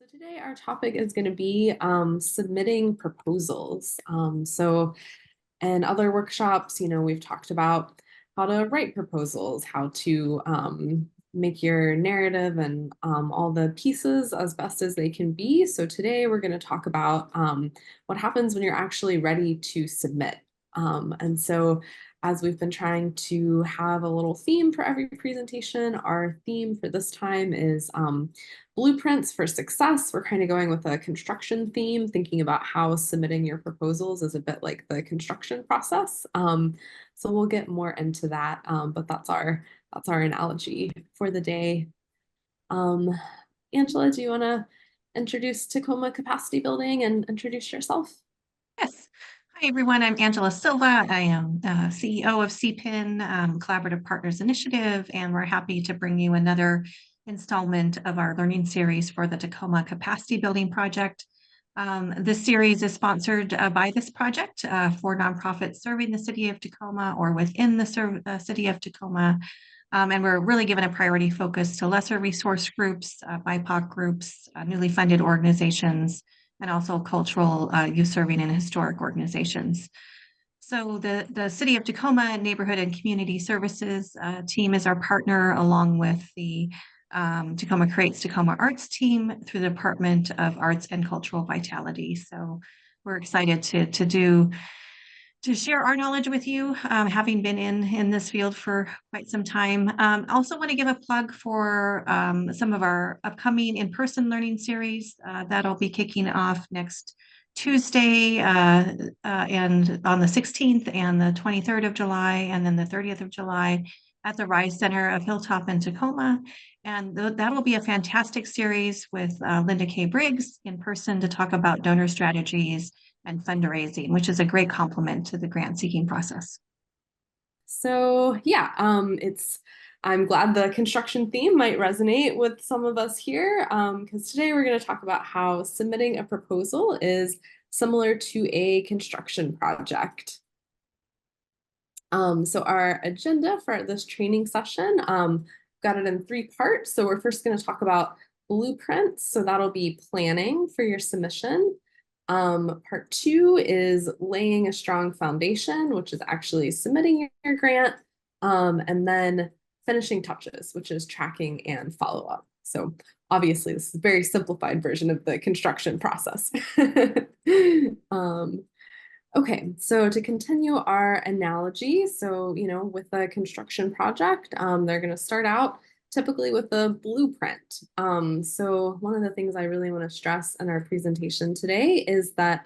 So today our topic is going to be submitting proposals. In other workshops, we've talked about how to write proposals, how to make your narrative and all the pieces as best as they can be. So today we're going to talk about what happens when you're actually ready to submit. As we've been trying to have a little theme for every presentation, our theme for this time is blueprints for success. We're kind of going with a construction theme, thinking about how submitting your proposals is a bit like the construction process. So we'll get more into that, but that's our analogy for the day. Angela, do you want to introduce Tacoma Capacity Building and introduce yourself? Yes. Hi, everyone. I'm Angela Silva. I am CEO of CPIN, Collaborative Partners Initiative, and we're happy to bring you another installment of our learning series for the Tacoma Capacity Building Project. This series is sponsored by this project for nonprofits serving the city of Tacoma or within the city of Tacoma. And we're really giving a priority focus to lesser resource groups, BIPOC groups, newly funded organizations, and also cultural, youth serving and historic organizations. So the City of Tacoma Neighborhood and Community Services team is our partner, along with the Tacoma Creates Tacoma Arts team through the Department of Arts and Cultural Vitality. So we're excited to share our knowledge with you, having been in this field for quite some time. Also want to give a plug for some of our upcoming in-person learning series that'll be kicking off next Tuesday and on the 16th and the 23rd of July, and then the 30th of July at the Rise Center of Hilltop in Tacoma. And that'll be a fantastic series with Linda K. Briggs in person to talk about donor strategies and fundraising, which is a great complement to the grant seeking process. So yeah, I'm glad the construction theme might resonate with some of us here, because today we're going to talk about how submitting a proposal is similar to a construction project. So our agenda for this training session, got it in 3 parts. So we're first going to talk about blueprints. So that'll be planning for your submission. Part 2 is laying a strong foundation, which is actually submitting your grant. And then finishing touches, which is tracking and follow up. So obviously this is a very simplified version of the construction process. Okay, so to continue our analogy, so, with a construction project, they're going to start out typically with a blueprint. So one of the things I really want to stress in our presentation today is that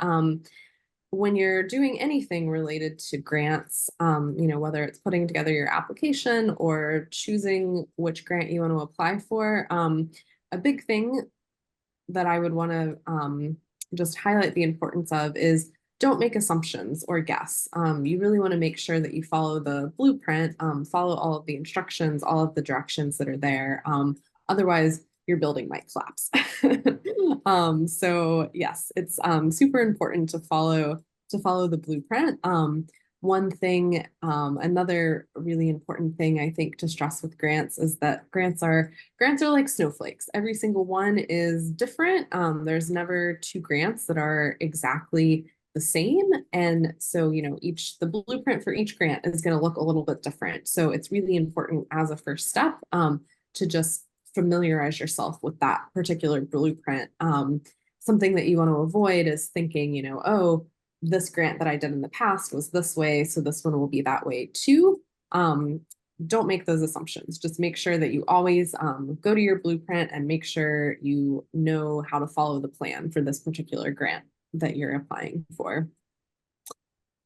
when you're doing anything related to grants, whether it's putting together your application or choosing which grant you want to apply for, a big thing that I would want to just highlight the importance of is don't make assumptions or guess. You really want to make sure that you follow the blueprint, follow all of the instructions, all of the directions that are there. Otherwise, your building might collapse. So yes, it's super important to follow the blueprint. One thing, another really important thing I think to stress with grants is that grants are like snowflakes. Every single one is different. There's never 2 grants that are exactly the same. And so, the blueprint for each grant is going to look a little bit different. So it's really important as a first step to just familiarize yourself with that particular blueprint. Something that you want to avoid is thinking, oh, this grant that I did in the past was this way, so this one will be that way too. Don't make those assumptions. Just make sure that you always go to your blueprint and make sure you know how to follow the plan for this particular grant that you're applying for.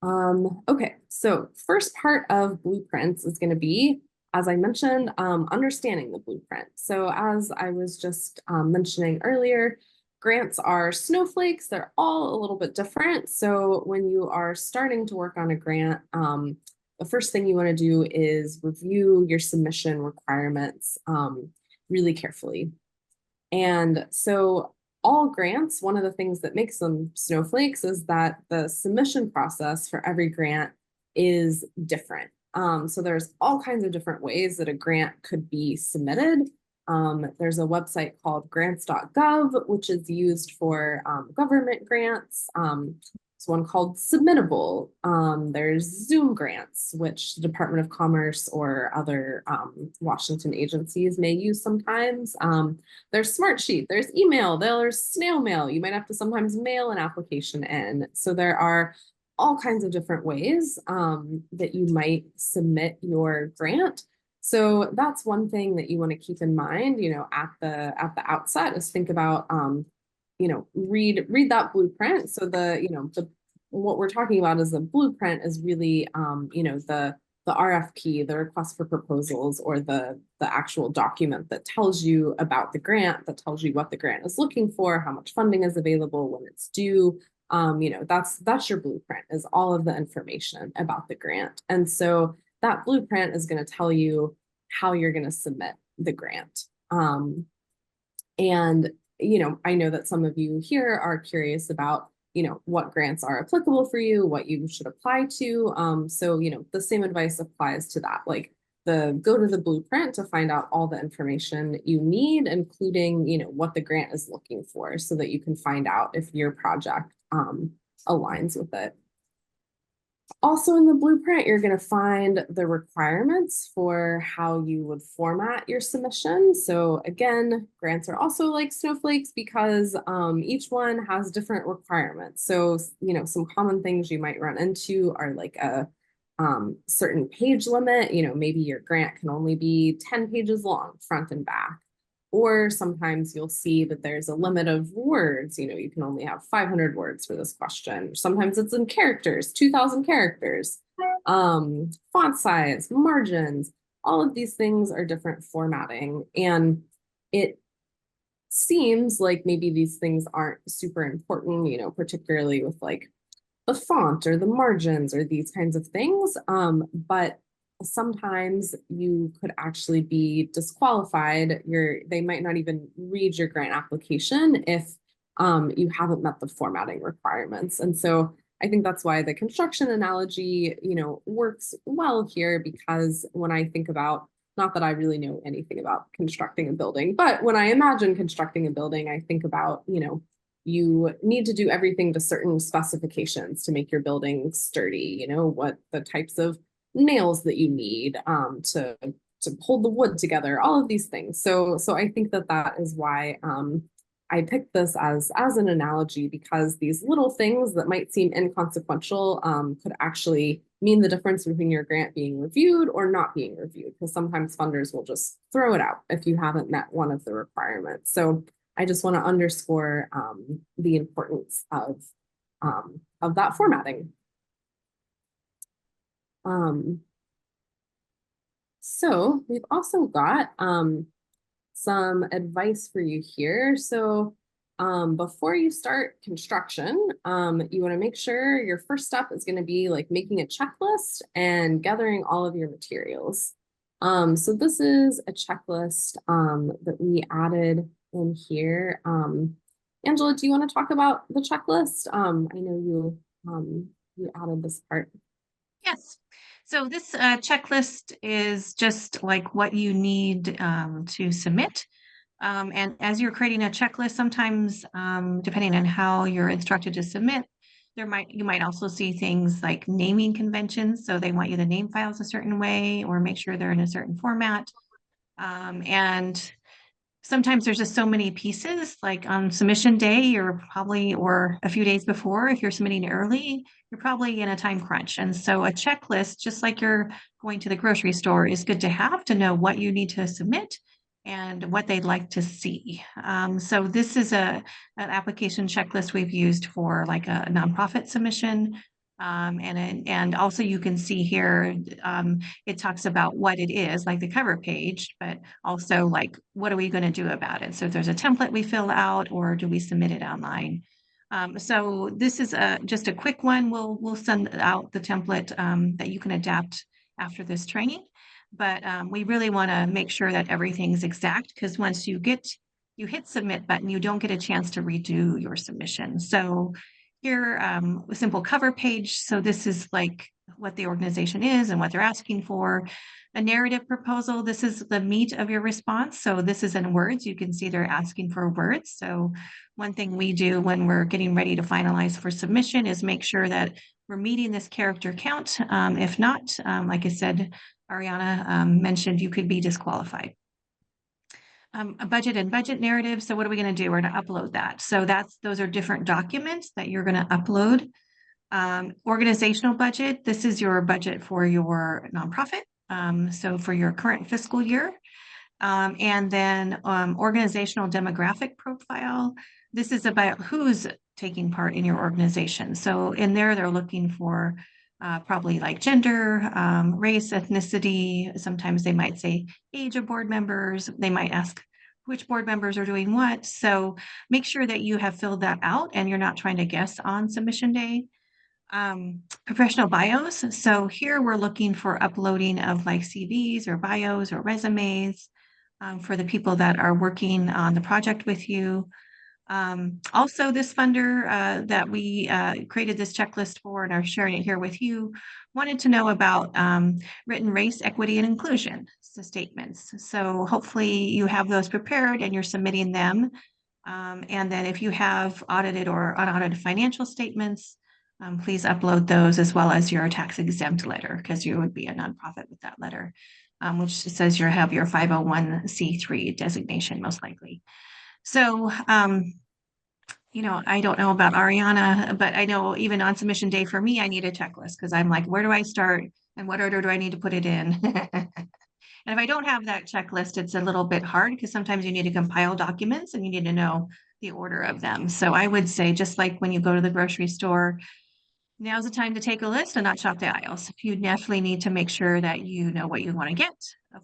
Okay, so first part of blueprints is going to be, as I mentioned, understanding the blueprint. So as I was just mentioning earlier, grants are snowflakes. They're all a little bit different. So when you are starting to work on a grant, the first thing you want to do is review your submission requirements really carefully. And so all grants, one of the things that makes them snowflakes is that the submission process for every grant is different. So there's all kinds of different ways that a grant could be submitted. There's a website called grants.gov, which is used for government grants. There's one called Submittable. There's Zoom grants, which the Department of Commerce or other Washington agencies may use sometimes. There's Smartsheet, there's email, there's snail mail. You might have to sometimes mail an application in. So there are all kinds of different ways that you might submit your grant. So that's one thing that you want to keep in mind, at the outset is think about, read that blueprint. So what we're talking about is the blueprint is really, the RFP, the request for proposals, or the actual document that tells you about the grant, that tells you what the grant is looking for, how much funding is available, when it's due. That's your blueprint, is all of the information about the grant. And so that blueprint is going to tell you how you're going to submit the grant. And, I know that some of you here are curious about, what grants are applicable for you, what you should apply to. So, the same advice applies to that. Like go to the blueprint to find out all the information you need, including, what the grant is looking for, so that you can find out if your project aligns with it. Also in the blueprint, you're going to find the requirements for how you would format your submission. So again, grants are also like snowflakes because each one has different requirements. So, some common things you might run into are like a certain page limit. Maybe your grant can only be 10 pages long, front and back. Or sometimes you'll see that there's a limit of words. You can only have 500 words for this question. Sometimes it's in characters, 2,000 characters. Font size, margins, all of these things are different formatting. And it seems like maybe these things aren't super important, particularly with like the font or the margins or these kinds of things. But sometimes you could actually be disqualified. They might not even read your grant application if you haven't met the formatting requirements. And so I think that's why the construction analogy, works well here, because when I think about, not that I really know anything about constructing a building, but when I imagine constructing a building, I think about, you need to do everything to certain specifications to make your building sturdy, what the types of nails that you need to hold the wood together, all of these things. So I think that is why I picked this as an analogy, because these little things that might seem inconsequential could actually mean the difference between your grant being reviewed or not being reviewed, because sometimes funders will just throw it out if you haven't met one of the requirements. So I just want to underscore the importance of that formatting. So we've also got some advice for you here. So before you start construction, you want to make sure your first step is going to be like making a checklist and gathering all of your materials. So this is a checklist that we added in here. Angela, do you want to talk about the checklist? I know you added this part. Yes. So this checklist is just like what you need to submit. And as you're creating a checklist, sometimes depending on how you're instructed to submit, you might also see things like naming conventions. So they want you to name files a certain way or make sure they're in a certain format. And sometimes there's just so many pieces, like on submission day, or a few days before, if you're submitting early, you're probably in a time crunch. And so a checklist, just like you're going to the grocery store, is good to have to know what you need to submit and what they'd like to see. So this is an application checklist we've used for like a nonprofit submission. And also you can see here, it talks about what it is, like the cover page, but also like, what are we going to do about it? So if there's a template we fill out, or do we submit it online? So this is just a quick one. We'll send out the template that you can adapt after this training. But we really want to make sure that everything's exact, because once you hit submit button, you don't get a chance to redo your submission. So here, a simple cover page. So this is like what the organization is and what they're asking for. A narrative proposal, this is the meat of your response. So this is in words. You can see they're asking for words. So one thing we do when we're getting ready to finalize for submission is make sure that we're meeting this character count. If not, like I said, Ariana mentioned you could be disqualified. A budget and budget narrative. So what are we going to do? We're going to upload that. So those are different documents that you're going to upload. Organizational budget. This is your budget for your nonprofit. So for your current fiscal year. And then organizational demographic profile. This is about who's taking part in your organization. So in there, they're looking for probably like gender, race, ethnicity. Sometimes they might say age of board members. They might ask which board members are doing what. So make sure that you have filled that out and you're not trying to guess on submission day. Professional bios. So here we're looking for uploading of like CVs or bios or resumes for the people that are working on the project with you. Also, this funder that we created this checklist for and are sharing it here with you wanted to know about written race, equity, and inclusion statements. So hopefully you have those prepared and you're submitting them. And then if you have audited or unaudited financial statements, please upload those as well as your tax exempt letter because you would be a nonprofit with that letter, which says you have your 501c3 designation most likely. So, I don't know about Ariana, but I know even on submission day for me, I need a checklist because I'm like, where do I start and what order do I need to put it in? And if I don't have that checklist, it's a little bit hard because sometimes you need to compile documents and you need to know the order of them. So I would say, just like when you go to the grocery store, now's the time to take a list and not shop the aisles. You definitely need to make sure that you know what you want to get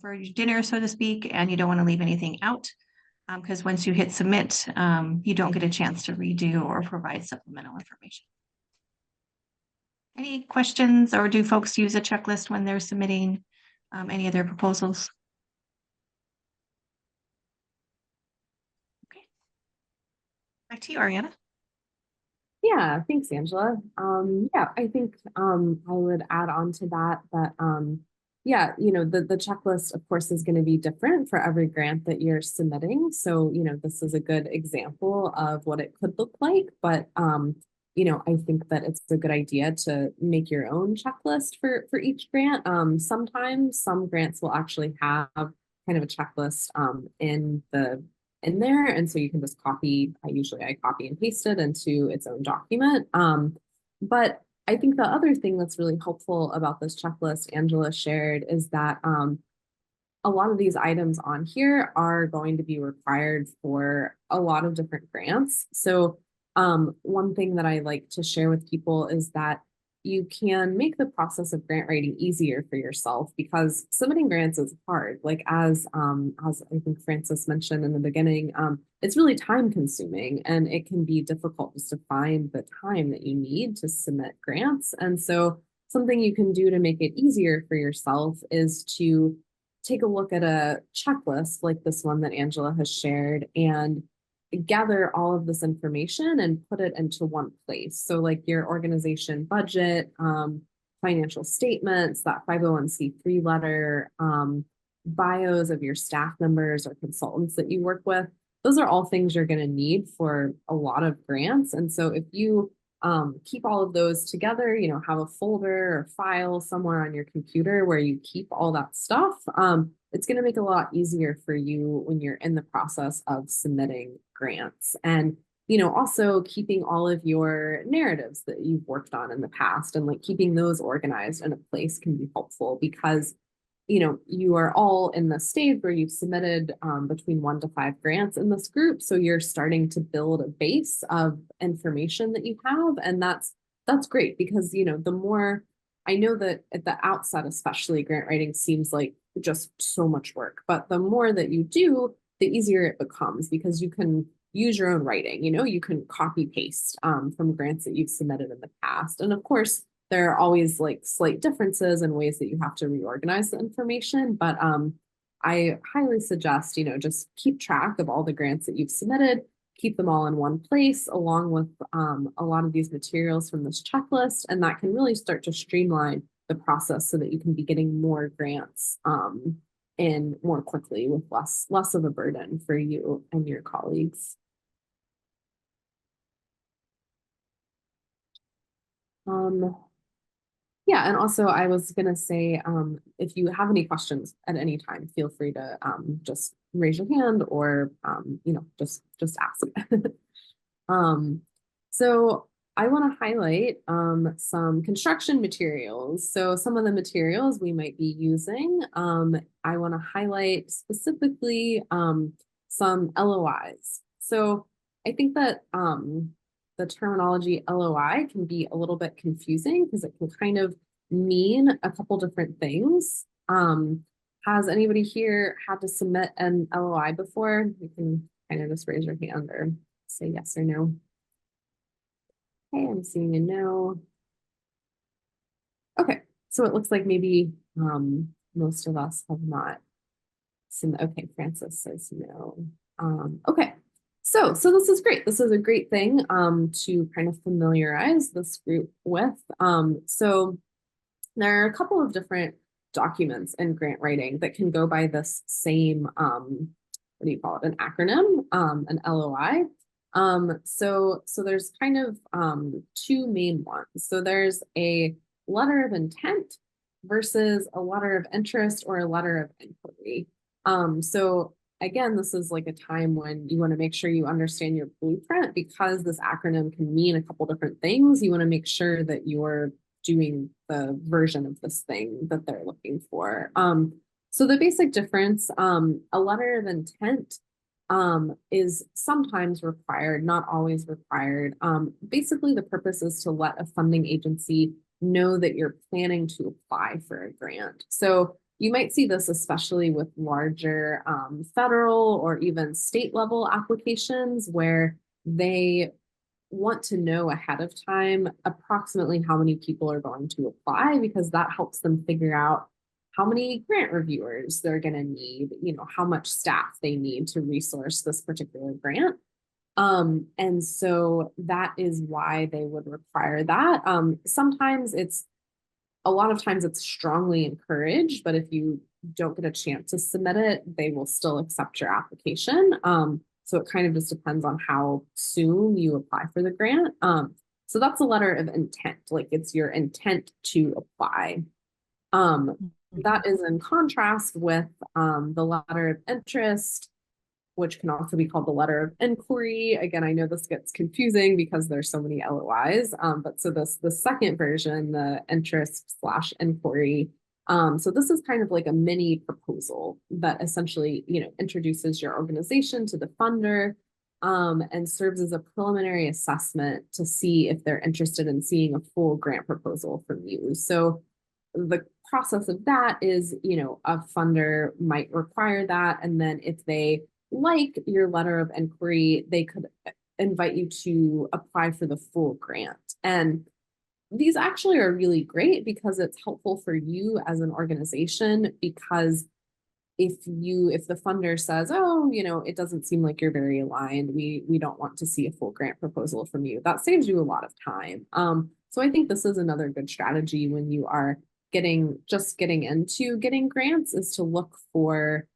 for your dinner, so to speak, and you don't want to leave anything out because once you hit submit, you don't get a chance to redo or provide supplemental information. Any questions, or do folks use a checklist when they're submitting any of their proposals? Okay. Back to you, Ariana. Yeah, thanks, Angela. Yeah, I think I would add on to that yeah, the checklist, of course, is going to be different for every grant that you're submitting. So, this is a good example of what it could look like. But I think that it's a good idea to make your own checklist for each grant. Sometimes some grants will actually have kind of a checklist in there. And so you can just I copy and paste it into its own document. But I think the other thing that's really helpful about this checklist Angela shared is that a lot of these items on here are going to be required for a lot of different grants. So one thing that I like to share with people is that you can make the process of grant writing easier for yourself because submitting grants is hard. Like as I think Francis mentioned in the beginning, it's really time consuming and it can be difficult just to find the time that you need to submit grants. And so something you can do to make it easier for yourself is to take a look at a checklist like this one that Angela has shared and gather all of this information and put it into one place. So like your organization budget, financial statements, that 501c3 letter, bios of your staff members or consultants that you work with. Those are all things you're going to need for a lot of grants. And so if you keep all of those together, have a folder or file somewhere on your computer where you keep all that stuff, it's going to make it a lot easier for you when you're in the process of submitting grants. And also keeping all of your narratives that you've worked on in the past and like keeping those organized in a place can be helpful because you are all in the stage where you've submitted between 1 to 5 grants in this group. So you're starting to build a base of information that you have. And that's great because, the more I know that at the outset, especially grant writing seems like just so much work, but the more that you do, the easier it becomes because you can use your own writing, you can copy paste from grants that you've submitted in the past. And of course, there are always like slight differences and ways that you have to reorganize the information, but I highly suggest, just keep track of all the grants that you've submitted, keep them all in one place along with a lot of these materials from this checklist, and that can really start to streamline the process so that you can be getting more grants in more quickly with less of a burden for you and your colleagues. Yeah, and also I was gonna say, if you have any questions at any time, feel free to just raise your hand or just ask. Um, so I want to highlight some construction materials. So some of the materials we might be using, I want to highlight specifically some LOIs. So I think that the terminology LOI can be a little bit confusing because it can kind of mean a couple different things. Has anybody here had to submit an LOI before? You can kind of just raise your hand or say yes or no. Okay, I'm seeing a no. Okay, so it looks like maybe most of us have not seen. Okay, Francis says no. Okay, so this is great. This is a great thing to kind of familiarize this group with. So there are a couple of different documents in grant writing that can go by this same what do you call it? An acronym, an LOI. So there's kind of two main ones. So there's a letter of intent versus a letter of interest or a letter of inquiry. So again, this is like a time when you want to make sure you understand your blueprint because this acronym can mean a couple different things. You want to make sure that you're doing the version of this thing that they're looking for. So the basic difference, a letter of intent is sometimes required, not always required. Basically, the purpose is to let a funding agency know that you're planning to apply for a grant. So you might see this especially with larger federal or even state level applications where they want to know ahead of time approximately how many people are going to apply because that helps them figure out how many grant reviewers they're going to need, how much staff they need to resource this particular grant. And so that is why they would require that. Sometimes a lot of times it's strongly encouraged, but if you don't get a chance to submit it, they will still accept your application. So it kind of just depends on how soon you apply for the grant. So that's a letter of intent, like it's your intent to apply. That is in contrast with the letter of interest, which can also be called the letter of inquiry. Again, I know this gets confusing because there's so many LOIs, but so the second version, the interest slash inquiry. So this is kind of like a mini proposal that essentially, introduces your organization to the funder and serves as a preliminary assessment to see if they're interested in seeing a full grant proposal from you. So the process of that is, a funder might require that. And then if they like your letter of inquiry, they could invite you to apply for the full grant. And these actually are really great because it's helpful for you as an organization because if the funder says, oh, it doesn't seem like you're very aligned, we don't want to see a full grant proposal from you, that saves you a lot of time. So I think this is another good strategy when you are getting into getting grants is to look for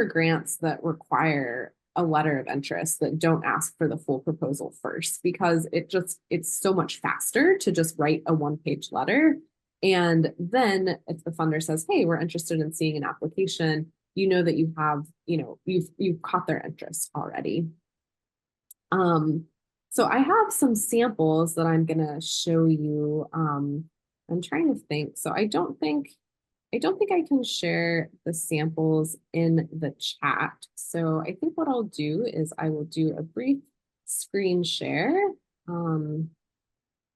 grants that require a letter of interest that don't ask for the full proposal first because it's so much faster to just write a one-page letter. And then if the funder says, hey, we're interested in seeing an application, that you have, you've caught their interest already. So I have some samples that I'm gonna show you. I'm trying to think. So I don't think I can share the samples in the chat. So I think what I'll do is I will do a brief screen share. Give me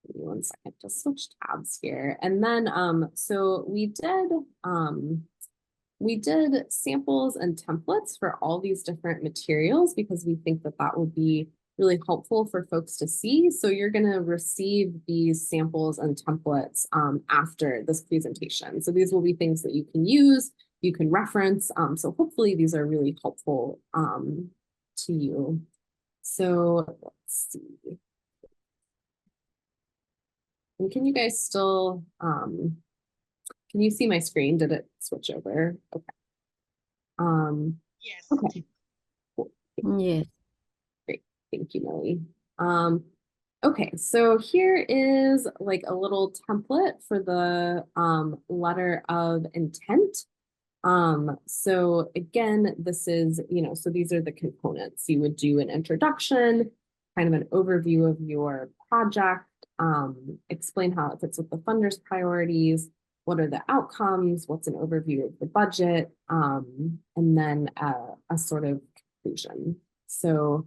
one second to switch tabs here. And then, so we did samples and templates for all these different materials because we think that that will be really helpful for folks to see. So you're going to receive these samples and templates after this presentation. So these will be things that you can use, you can reference. So hopefully these are really helpful to you. So let's see. And can you guys still can you see my screen? Did it switch over? Okay. Yes. Okay. Cool. Yes. Great. Thank you, Millie. Okay, so here is like a little template for the letter of intent. So again, this is, so these are the components. You would do an introduction, kind of an overview of your project, explain how it fits with the funder's priorities, what are the outcomes, what's an overview of the budget, and then a sort of conclusion. So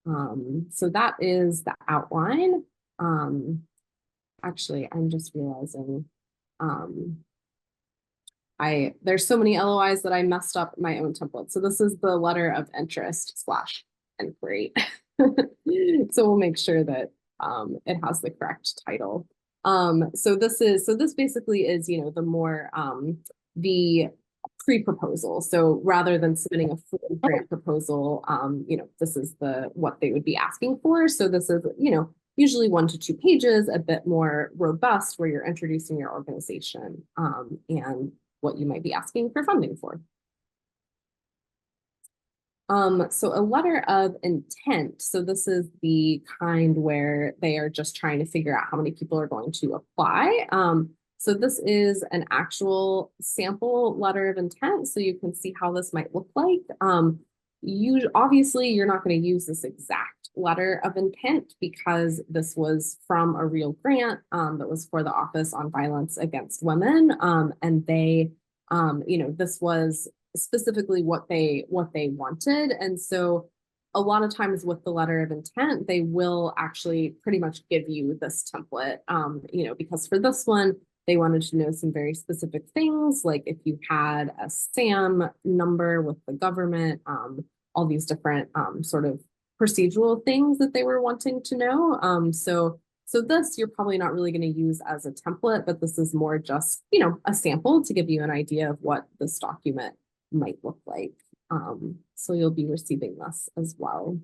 that is the outline. Actually, I'm just realizing there's so many LOIs that I messed up my own template. So this is the letter of interest / inquiry. So we'll make sure that it has the correct title. So this basically is, the more the pre-proposal. So rather than submitting a full grant proposal, this is what they would be asking for. So this is, usually 1 to 2 pages, a bit more robust, where you're introducing your organization and what you might be asking for funding for. So a letter of intent. So this is the kind where they are just trying to figure out how many people are going to apply. So this is an actual sample letter of intent. So you can see how this might look like. Obviously, you're not going to use this exact letter of intent because this was from a real grant that was for the Office on Violence Against Women. And they, this was specifically what they wanted. And so a lot of times with the letter of intent, they will actually pretty much give you this template, because for this one, they wanted to know some very specific things, like if you had a SAM number with the government, all these different sort of procedural things that they were wanting to know. So this you're probably not really going to use as a template, but this is more just, a sample to give you an idea of what this document might look like. So you'll be receiving this as well.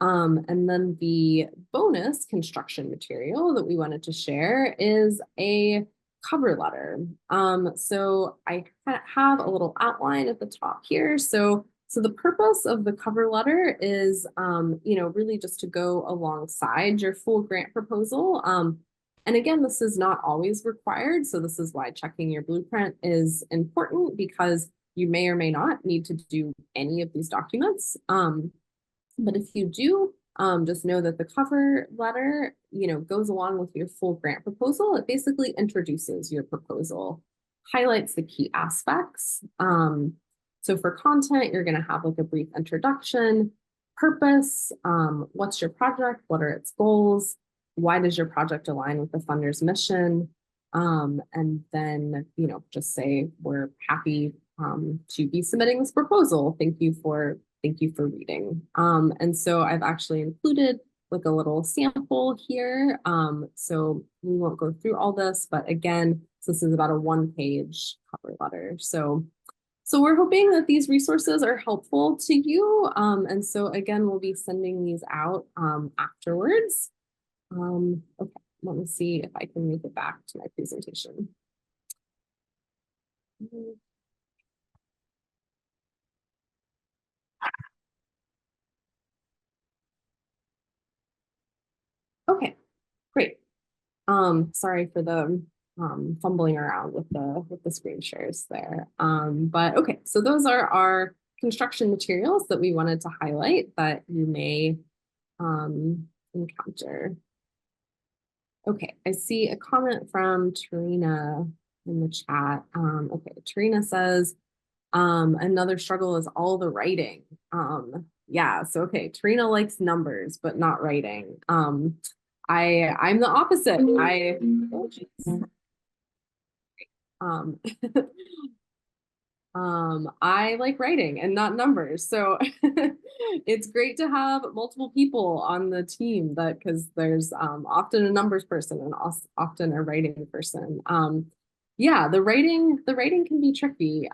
And then the bonus construction material that we wanted to share is a cover letter. So I have a little outline at the top here. So the purpose of the cover letter is, really just to go alongside your full grant proposal. And again, this is not always required. So this is why checking your blueprint is important, because you may or may not need to do any of these documents. But if you do, just know that the cover letter, goes along with your full grant proposal. It basically introduces your proposal, highlights the key aspects. So for content, you're going to have like a brief introduction, purpose, what's your project, what are its goals, why does your project align with the funder's mission, and then, just say we're happy to be submitting this proposal. Thank you for reading. And so I've actually included like a little sample here. So we won't go through all this, but again, this is about a 1-page cover letter. So we're hoping that these resources are helpful to you. And so again, we'll be sending these out afterwards. Okay, let me see if I can make it back to my presentation. Okay, great. Sorry for the fumbling around with the screen shares there. But okay, so those are our construction materials that we wanted to highlight that you may encounter. Okay, I see a comment from Tarina in the chat. Okay, Tarina says, another struggle is all the writing. Yeah, so okay, Tarina likes numbers, but not writing. I'm the opposite. Um, I like writing and not numbers. So it's great to have multiple people on the team because there's often a numbers person and often a writing person. Yeah, the writing can be tricky.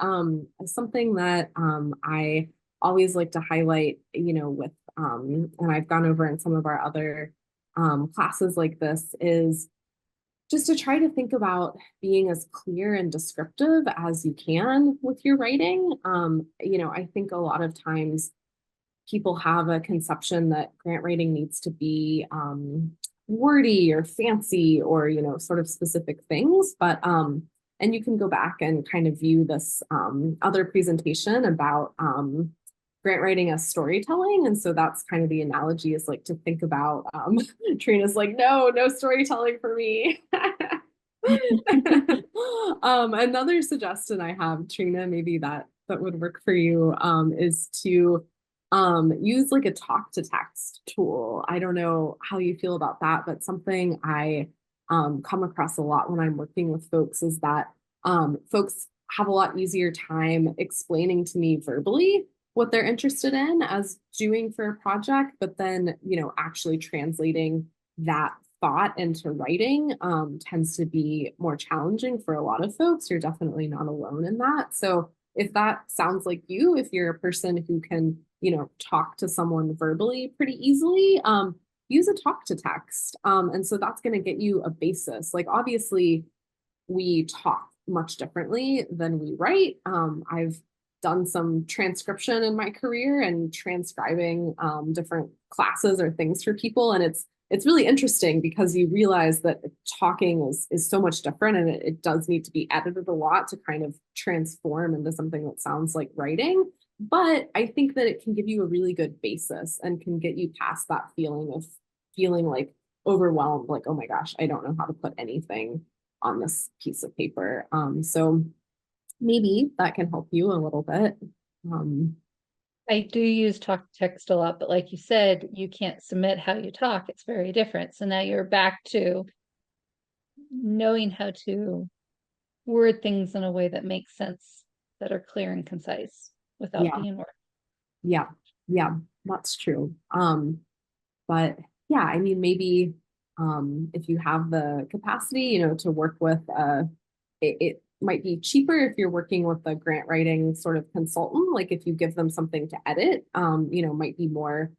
Something that I always like to highlight, with and I've gone over in some of our other classes like this is just to try to think about being as clear and descriptive as you can with your writing. I think a lot of times people have a conception that grant writing needs to be wordy or fancy or, sort of specific things. And you can go back and kind of view this other presentation about grant writing as storytelling. And so that's kind of the analogy, is like to think about Trina's like, no storytelling for me. Another suggestion I have, Trina, maybe that would work for you, is to use like a talk to text tool. I don't know how you feel about that, but something I come across a lot when I'm working with folks is that folks have a lot easier time explaining to me verbally what they're interested in as doing for a project, but then, actually translating that thought into writing tends to be more challenging for a lot of folks. You're definitely not alone in that. So if that sounds like you, if you're a person who can, talk to someone verbally pretty easily, use a talk to text. And so that's going to get you a basis. Like, obviously, we talk much differently than we write. I've done some transcription in my career and transcribing different classes or things for people. And it's really interesting because you realize that talking is so much different, and it does need to be edited a lot to kind of transform into something that sounds like writing. But I think that it can give you a really good basis and can get you past that feeling of feeling like overwhelmed, like, oh my gosh, I don't know how to put anything on this piece of paper. So maybe that can help you a little bit. I do use talk to text a lot, but like you said, you can't submit how you talk. It's very different. So now you're back to knowing how to word things in a way that makes sense, that are clear and concise without Yeah, being wordy. yeah, yeah, that's true. But yeah, I mean, maybe if you have the capacity, to work with it might be cheaper if you're working with a grant writing sort of consultant. Like, if you give them something to edit, might be more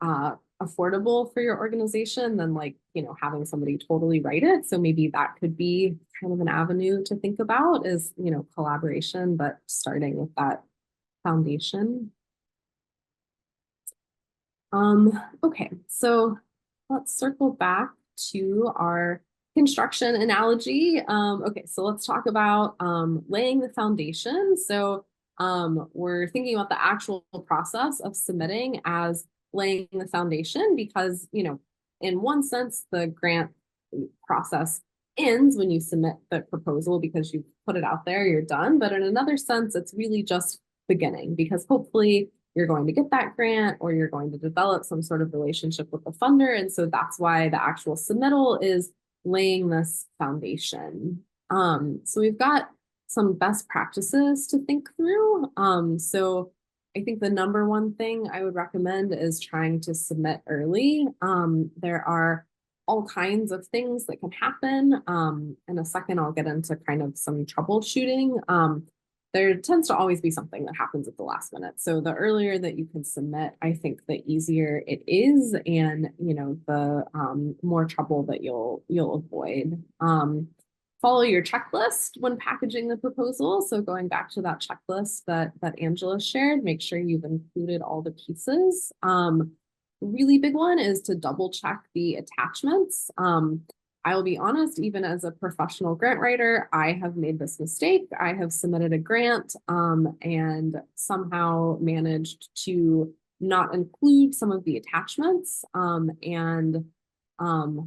affordable for your organization than, like, having somebody totally write it. So maybe that could be kind of an avenue to think about, is, collaboration, but starting with that foundation. Okay, so let's circle back to our construction analogy. Okay, so let's talk about laying the foundation. So we're thinking about the actual process of submitting as laying the foundation, because, in one sense, the grant process ends when you submit the proposal because you put it out there, you're done. But in another sense, it's really just beginning, because hopefully you're going to get that grant, or you're going to develop some sort of relationship with the funder. And so that's why the actual submittal is laying this foundation. So we've got some best practices to think through. So I think the number one thing I would recommend is trying to submit early. There are all kinds of things that can happen. In a second, I'll get into kind of some troubleshooting. There tends to always be something that happens at the last minute. So the earlier that you can submit, I think the easier it is, and the more trouble that you'll avoid. Follow your checklist when packaging the proposal. So going back to that checklist that Angela shared, make sure you've included all the pieces. Really big one is to double check the attachments. I will be honest, even as a professional grant writer, I have made this mistake. I have submitted a grant and somehow managed to not include some of the attachments.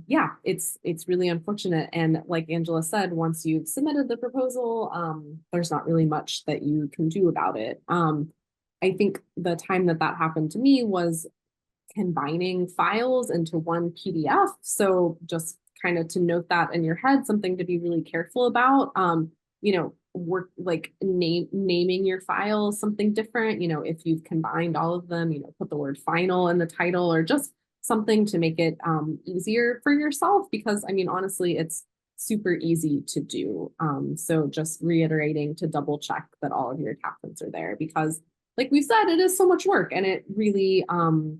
Yeah, it's really unfortunate. And like Angela said, once you've submitted the proposal, there's not really much that you can do about it. I think the time that happened to me was combining files into one PDF. So just kind of to note that in your head, something to be really careful about. Work like naming your files something different. If you've combined all of them, put the word final in the title, or just something to make it easier for yourself. Because I mean, honestly, it's super easy to do. So just reiterating to double check that all of your attachments are there, because like we said, it is so much work, and it really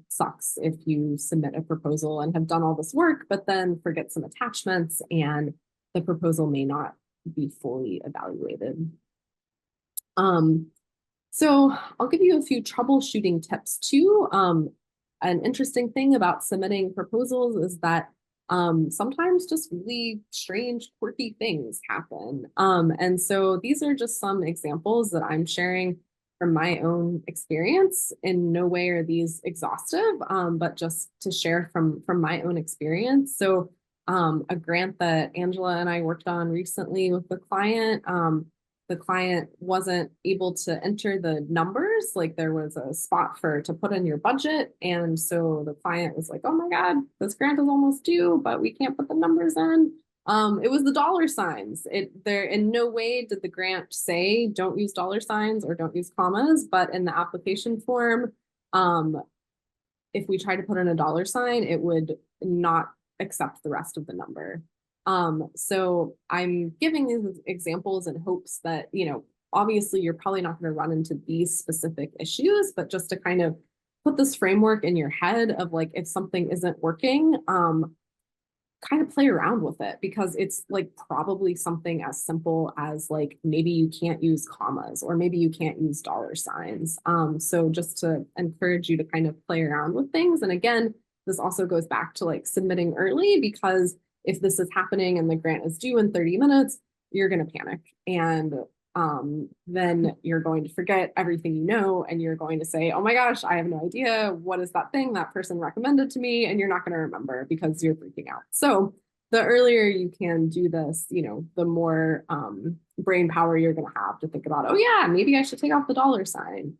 sucks if you submit a proposal and have done all this work, but then forget some attachments and the proposal may not be fully evaluated. So I'll give you a few troubleshooting tips too. An interesting thing about submitting proposals is that sometimes just really strange, quirky things happen. And so these are just some examples that I'm sharing from my own experience. In no way are these exhaustive, but just to share from my own experience. So a grant that Angela and I worked on recently with the client wasn't able to enter the numbers. Like there was a spot to put in your budget. And so the client was like, oh my God, this grant is almost due, but we can't put the numbers in. It was the dollar signs. There in no way did the grant say don't use dollar signs or don't use commas, but in the application form, if we tried to put in a dollar sign, it would not accept the rest of the number. So I'm giving these examples in hopes that, obviously you're probably not going to run into these specific issues, but just to kind of put this framework in your head of like, if something isn't working, kind of play around with it, because it's like probably something as simple as like maybe you can't use commas or maybe you can't use dollar signs. So just to encourage you to kind of play around with things. And again, this also goes back to like submitting early, because if this is happening and the grant is due in 30 minutes, you're going to panic. And then you're going to forget everything you know, and you're going to say, oh my gosh, I have no idea. What is that thing that person recommended to me? And you're not going to remember because you're freaking out. So the earlier you can do this, the more brain power you're going to have to think about, oh yeah, maybe I should take off the dollar sign.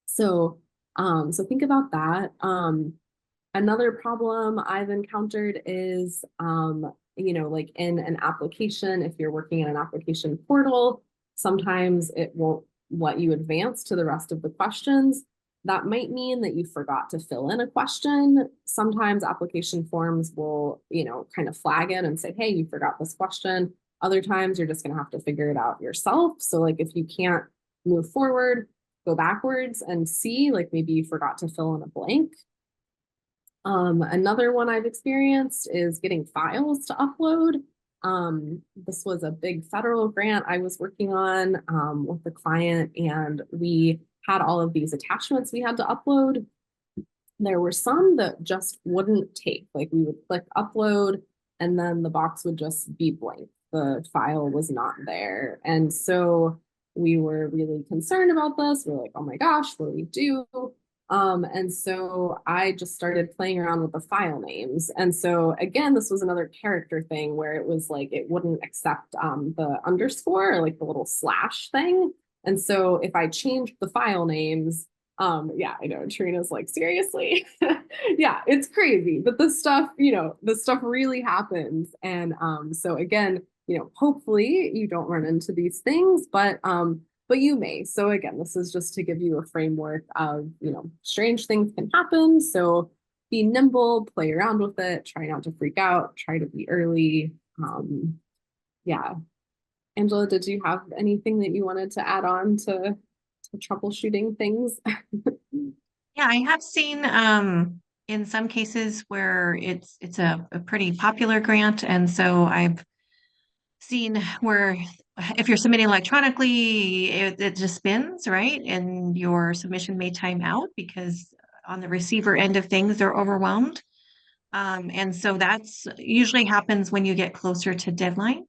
So think about that. Another problem I've encountered is, like in an application, if you're working in an application portal, sometimes it won't let you advance to the rest of the questions. That might mean that you forgot to fill in a question. Sometimes application forms will, kind of flag it and say, hey, you forgot this question. Other times you're just going to have to figure it out yourself. So like if you can't move forward, go backwards and see, like maybe you forgot to fill in a blank. Another one I've experienced is getting files to upload. This was a big federal grant I was working on with the client, and we had all of these attachments we had to upload. There were some that just wouldn't take, like we would click upload and then the box would just be blank. The file was not there. And so we were really concerned about this. We're like, oh my gosh, what do we do? And so I just started playing around with the file names. And so again, this was another character thing where it was like, it wouldn't accept the underscore or like the little slash thing. And so if I changed the file names, yeah, I know Trina's like, seriously? Yeah, it's crazy, but this stuff, this stuff really happens. And so again, hopefully you don't run into these things, but you may. So again, this is just to give you a framework of, strange things can happen. So be nimble, play around with it, try not to freak out, try to be early. Yeah. Angela, did you have anything that you wanted to add on to troubleshooting things? Yeah, I have seen in some cases where it's a pretty popular grant. And so I've seen where if you're submitting electronically, it just spins, right? And your submission may time out because on the receiver end of things, they're overwhelmed. And so that's usually happens when you get closer to deadlines.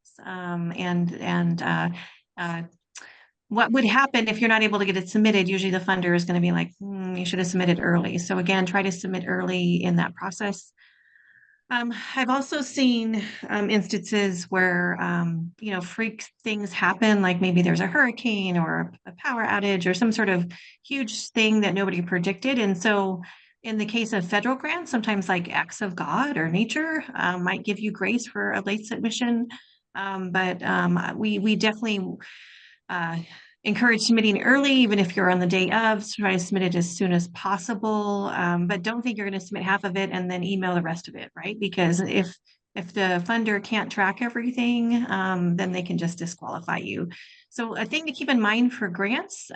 What would happen if you're not able to get it submitted? Usually the funder is going to be like, you should have submitted early. So again, try to submit early in that process. I've also seen instances where, freak things happen, like maybe there's a hurricane or a power outage or some sort of huge thing that nobody predicted. And so in the case of federal grants, sometimes like acts of God or nature might give you grace for a late submission. But we definitely encourage submitting early, even if you're on the day of. So try to submit it as soon as possible, but don't think you're going to submit half of it and then email the rest of it, right? Because if the funder can't track everything, then they can just disqualify you. So a thing to keep in mind for grants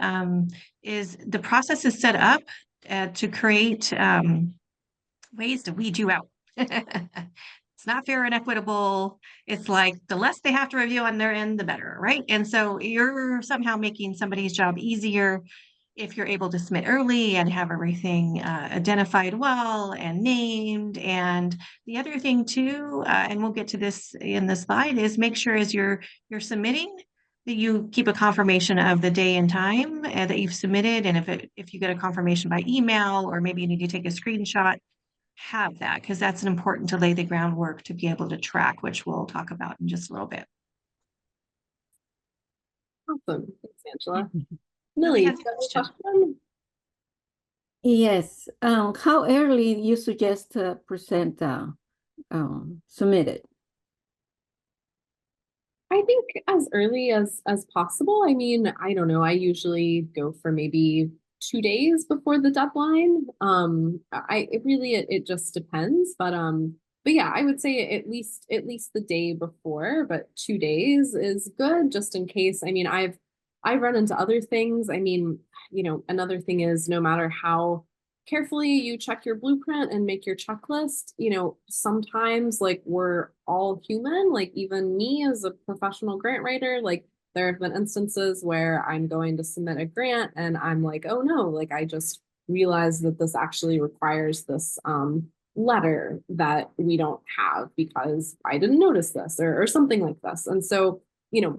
is the process is set up to create ways to weed you out. It's not fair and equitable. It's like the less they have to review on their end, the better, right? And so you're somehow making somebody's job easier if you're able to submit early and have everything identified well and named. And the other thing too, and we'll get to this in the slide, is make sure as you're submitting that you keep a confirmation of the day and time that you've submitted. And if you get a confirmation by email, or maybe you need to take a screenshot, have that, because that's important to lay the groundwork to be able to track, which we'll talk about in just a little bit. Awesome. Thanks, Angela. Lily Millie, has do a you have a question. question? Yes. How early you suggest present submitted? I think as early as possible. I mean, I don't know. I usually go for maybe 2 days before the deadline. It just depends, but yeah, I would say at least the day before, but 2 days is good just in case. I mean, I've run into other things. I mean, another thing is no matter how carefully you check your blueprint and make your checklist, sometimes like we're all human, like even me as a professional grant writer, like there have been instances where I'm going to submit a grant and I'm like, oh no, like I just realized that this actually requires this letter that we don't have because I didn't notice this or something like this. And so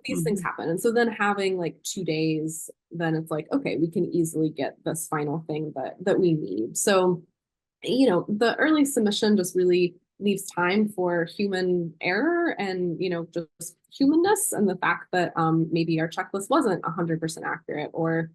these things happen. And so then having like 2 days, then it's like, okay, we can easily get this final thing that we need. So, the early submission just really leaves time for human error and, just humanness and the fact that maybe our checklist wasn't 100% accurate, or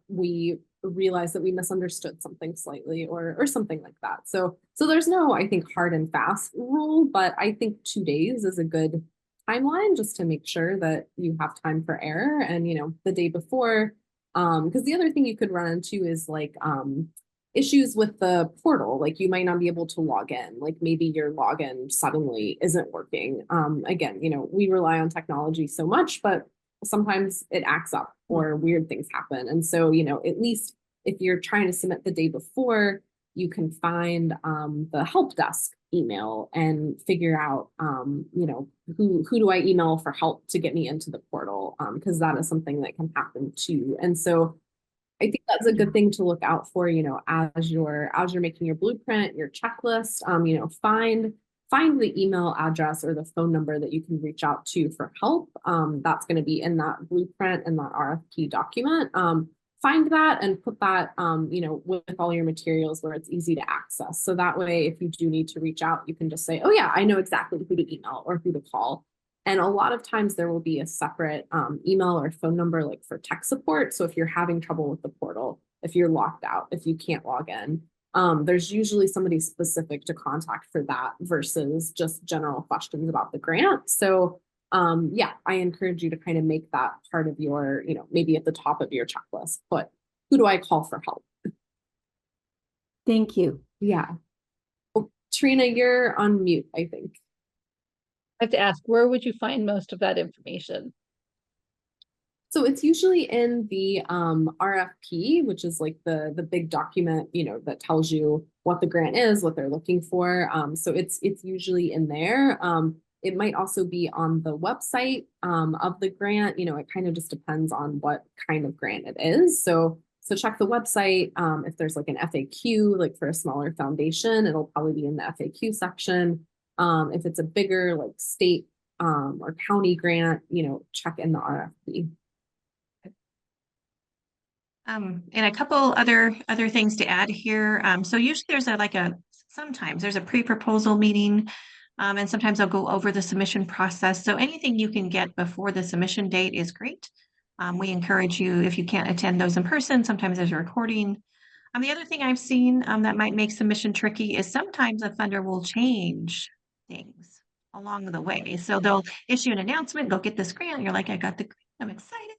we realized that we misunderstood something slightly or something like that. So there's no, I think, hard and fast rule, but I think 2 days is a good timeline just to make sure that you have time for error. And the day before, because the other thing you could run into is like issues with the portal. Like you might not be able to log in, like maybe your login suddenly isn't working. Again, we rely on technology so much, but sometimes it acts up or weird things happen. And so at least if you're trying to submit the day before, you can find the help desk email and figure out who do I email for help to get me into the portal, because that is something that can happen too. And so I think that's a good thing to look out for, as you're making your blueprint, your checklist, find the email address or the phone number that you can reach out to for help. That's going to be in that blueprint and that RFP document. Find that and put that, with all your materials where it's easy to access. So that way, if you do need to reach out, you can just say, oh yeah, I know exactly who to email or who to call. And a lot of times there will be a separate email or phone number like for tech support. So if you're having trouble with the portal, if you're locked out, if you can't log in, there's usually somebody specific to contact for that versus just general questions about the grant. So yeah, I encourage you to kind of make that part of your, maybe at the top of your checklist, but who do I call for help? Thank you. Yeah. Oh, Trina, you're on mute, I think. I have to ask, where would you find most of that information? So it's usually in the RFP, which is like the big document, that tells you what the grant is, what they're looking for. So it's usually in there. It might also be on the website of the grant. It kind of just depends on what kind of grant it is. So check the website. If there's like an FAQ, like for a smaller foundation, it'll probably be in the FAQ section. If it's a bigger like state or county grant, check in the RFP. And a couple other things to add here. So usually there's sometimes there's a pre-proposal meeting, and sometimes I'll go over the submission process. So anything you can get before the submission date is great. We encourage you, if you can't attend those in person, sometimes there's a recording. The other thing I've seen that might make submission tricky is sometimes a funder will change things along the way. So they'll issue an announcement, go get this grant. You're like, I got the grant, I'm excited.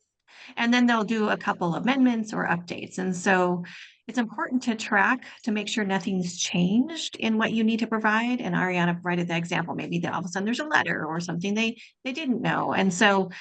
And then they'll do a couple amendments or updates. And so it's important to track to make sure nothing's changed in what you need to provide. And Ariana provided the example, maybe that all of a sudden there's a letter or something they didn't know. And so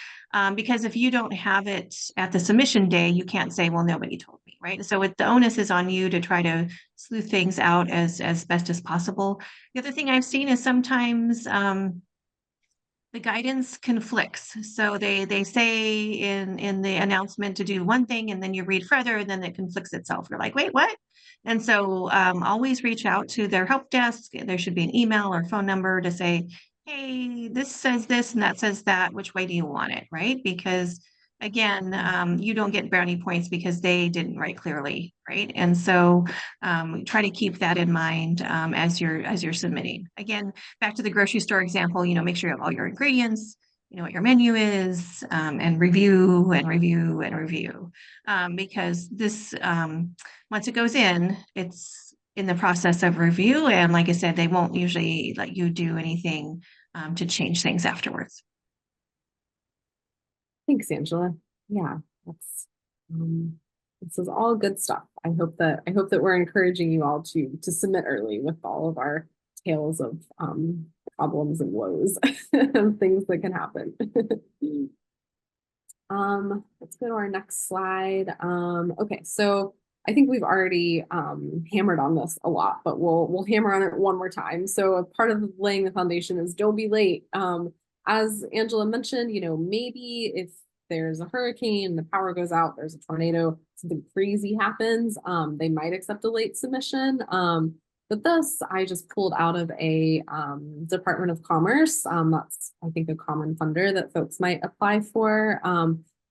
because if you don't have it at the submission day, you can't say, well, nobody told me, right? So the onus is on you to try to sleuth things out as best as possible. The other thing I've seen is sometimes the guidance conflicts. So they say in the announcement to do one thing, and then you read further, and then it conflicts itself. You're like, wait, what? And so always reach out to their help desk. There should be an email or phone number to say, hey, this says this and that says that. Which way do you want it, right? Because again, you don't get brownie points because they didn't write clearly, right? And so try to keep that in mind as you're submitting. Again, back to the grocery store example, make sure you have all your ingredients, you know what your menu is, and review and review and review. Because this, once it goes in, it's in the process of review. And like I said, they won't usually let you do anything to change things afterwards. Thanks, Angela. Yeah, that's this is all good stuff. I hope that we're encouraging you all to submit early with all of our tales of problems and woes and things that can happen. Let's go to our next slide. Okay, so I think we've already hammered on this a lot, but we'll hammer on it one more time. So a part of laying the foundation is don't be late. As Angela mentioned, maybe if there's a hurricane, the power goes out, there's a tornado, something crazy happens, they might accept a late submission. But this I just pulled out of a Department of Commerce. That's, I think, a common funder that folks might apply for.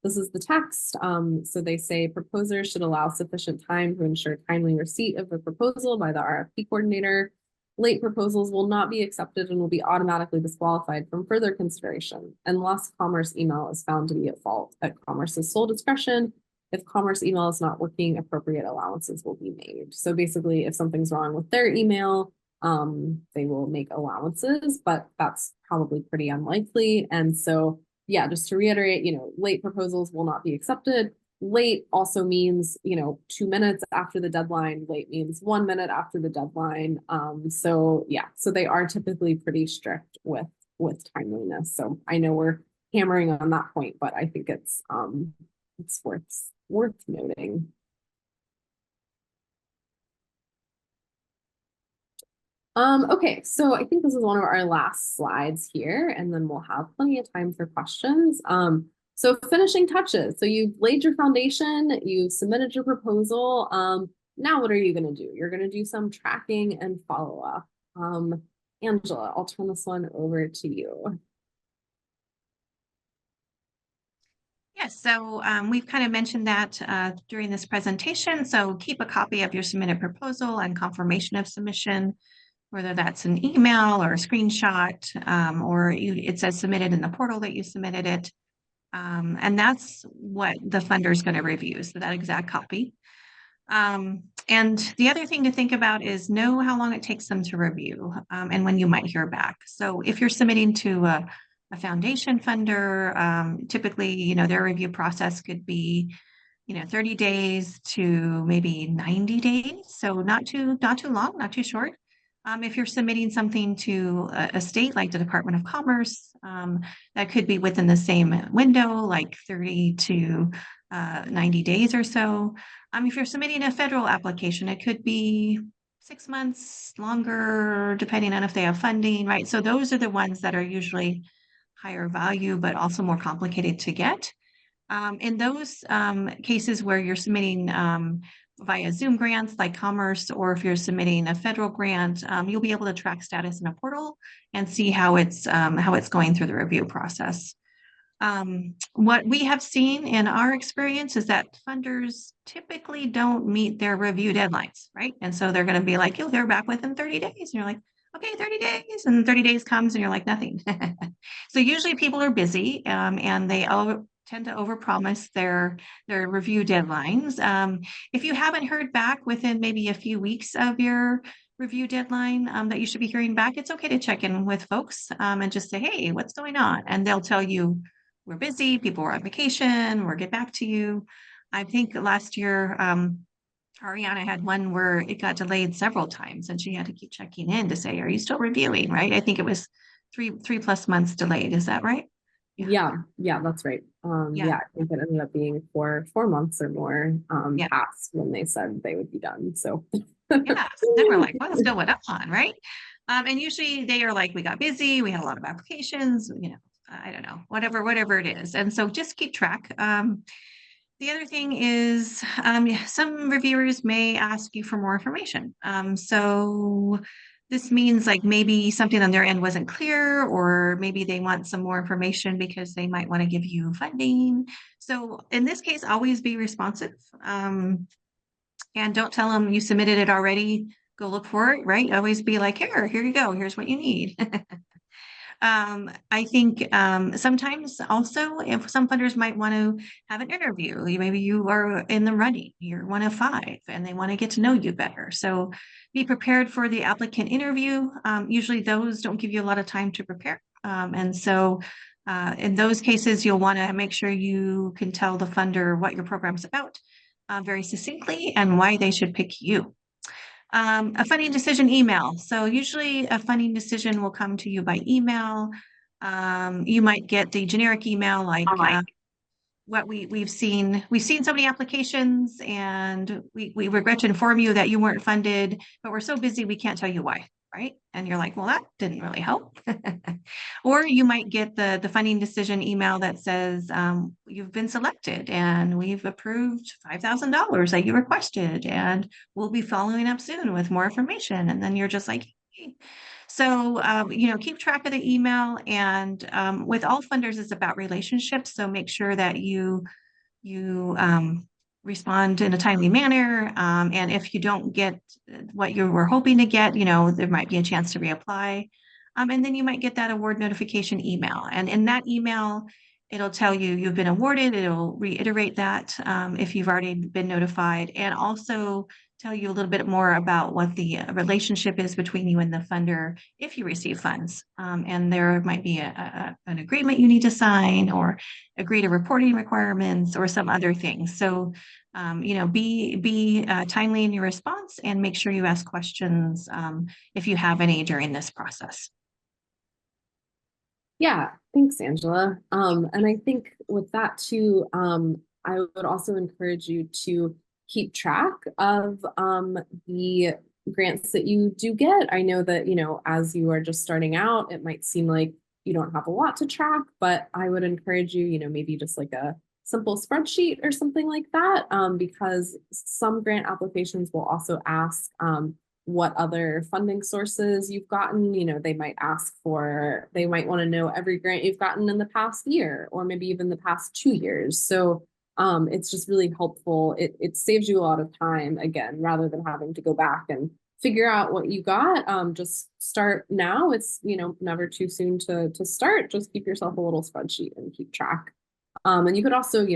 This is the text. So they say proposers should allow sufficient time to ensure timely receipt of the proposal by the RFP coordinator. Late proposals will not be accepted and will be automatically disqualified from further consideration unless Commerce email is found to be at fault at Commerce's sole discretion. If Commerce email is not working, appropriate allowances will be made. So basically, if something's wrong with their email, they will make allowances, but that's probably pretty unlikely. And so, yeah, just to reiterate, late proposals will not be accepted. Late also means, 2 minutes after the deadline. Late means 1 minute after the deadline. So yeah, so they are typically pretty strict with timeliness. So I know we're hammering on that point, but I think it's worth noting. Okay, so I think this is one of our last slides here, and then we'll have plenty of time for questions. So finishing touches. So you've laid your foundation, you've submitted your proposal. Now what are you going to do? You're going to do some tracking and follow-up. Angela, I'll turn this one over to you. Yes, so we've kind of mentioned that during this presentation. So keep a copy of your submitted proposal and confirmation of submission, whether that's an email or a screenshot, or it says submitted in the portal that you submitted it. And that's what the funder is going to review, so that exact copy. And the other thing to think about is know how long it takes them to review and when you might hear back. So if you're submitting to a foundation funder, typically, their review process could be 30 days to maybe 90 days. So not too long, not too short. If you're submitting something to a state like the Department of Commerce, that could be within the same window, like 30 to 90 days or so. If you're submitting a federal application, it could be 6 months longer, depending on if they have funding, right? So those are the ones that are usually higher value, but also more complicated to get. In those cases where you're submitting via Zoom grants like Commerce, or if you're submitting a federal grant, you'll be able to track status in a portal and see how it's going through the review process. What we have seen in our experience is that funders typically don't meet their review deadlines, right? And so they're going to be like, you'll hear back within 30 days. And you're like, okay, 30 days. And 30 days comes and you're like, nothing. So usually people are busy and they all tend to overpromise their review deadlines. If you haven't heard back within maybe a few weeks of your review deadline that you should be hearing back, it's okay to check in with folks and just say, hey, what's going on? And they'll tell you, we're busy, people were on vacation, we'll get back to you. I think last year, Ariana had one where it got delayed several times and she had to keep checking in to say, are you still reviewing, right? I think it was three plus months delayed. Is that right? Yeah, that's right. Yeah. I think it ended up being 4 months or more Yeah. past when they said they would be done. So Yeah. So then we're like, what's going on, right? And usually they are like, we got busy, we had a lot of applications, I don't know, whatever it is. And so just keep track. The other thing is some reviewers may ask you for more information. So this means like maybe something on their end wasn't clear, or maybe they want some more information because they might want to give you funding. So in this case, always be responsive. And don't tell them you submitted it already. Go look for it, right? Always be like, here you go. Here's what you need. I think sometimes also if some funders might want to have an interview, maybe you are in the running, you're one of 5 and they want to get to know you better. So be prepared for the applicant interview. Usually those don't give you a lot of time to prepare. And so in those cases, you'll want to make sure you can tell the funder what your program's about very succinctly and why they should pick you. A funding decision email. So usually a funding decision will come to you by email. You might get the generic email like what we've seen so many applications and we regret to inform you that you weren't funded, but we're so busy we can't tell you why, right? And you're like, well, that didn't really help. Or you might get the funding decision email that says you've been selected and we've approved $5,000 that you requested and we'll be following up soon with more information. And then you're just like, hey. So, keep track of the email, and with all funders, it's about relationships. So make sure that you respond in a timely manner. And if you don't get what you were hoping to get, there might be a chance to reapply. And then you might get that award notification email. And in that email, it'll tell you you've been awarded. It'll reiterate that if you've already been notified, and also tell you a little bit more about what the relationship is between you and the funder if you receive funds. And there might be an agreement you need to sign, or agree to reporting requirements, or some other things. So, be timely in your response, and make sure you ask questions if you have any during this process. Yeah, thanks, Angela. And I think with that too, I would also encourage you to keep track of the grants that you do get. I know that, as you are just starting out, it might seem like you don't have a lot to track, but I would encourage you, maybe just like a simple spreadsheet or something like that, because some grant applications will also ask what other funding sources you've gotten. They might want to know every grant you've gotten in the past year, or maybe even the past 2 years. So it's just really helpful. It saves you a lot of time, again, rather than having to go back and figure out what you got. Just start now. It's, never too soon to start. Just keep yourself a little spreadsheet and keep track. And you could also,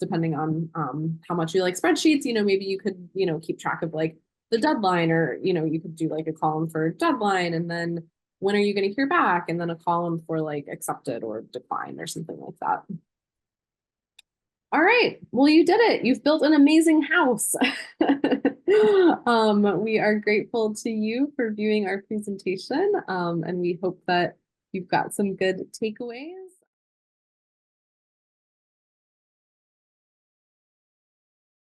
depending on how much you like spreadsheets, maybe you could, keep track of like the deadline, or, you could do like a column for deadline, and then when are you going to hear back, and then a column for like accepted or declined or something like that. All right. Well, you did it. You've built an amazing house. We are grateful to you for viewing our presentation, and we hope that you've got some good takeaways.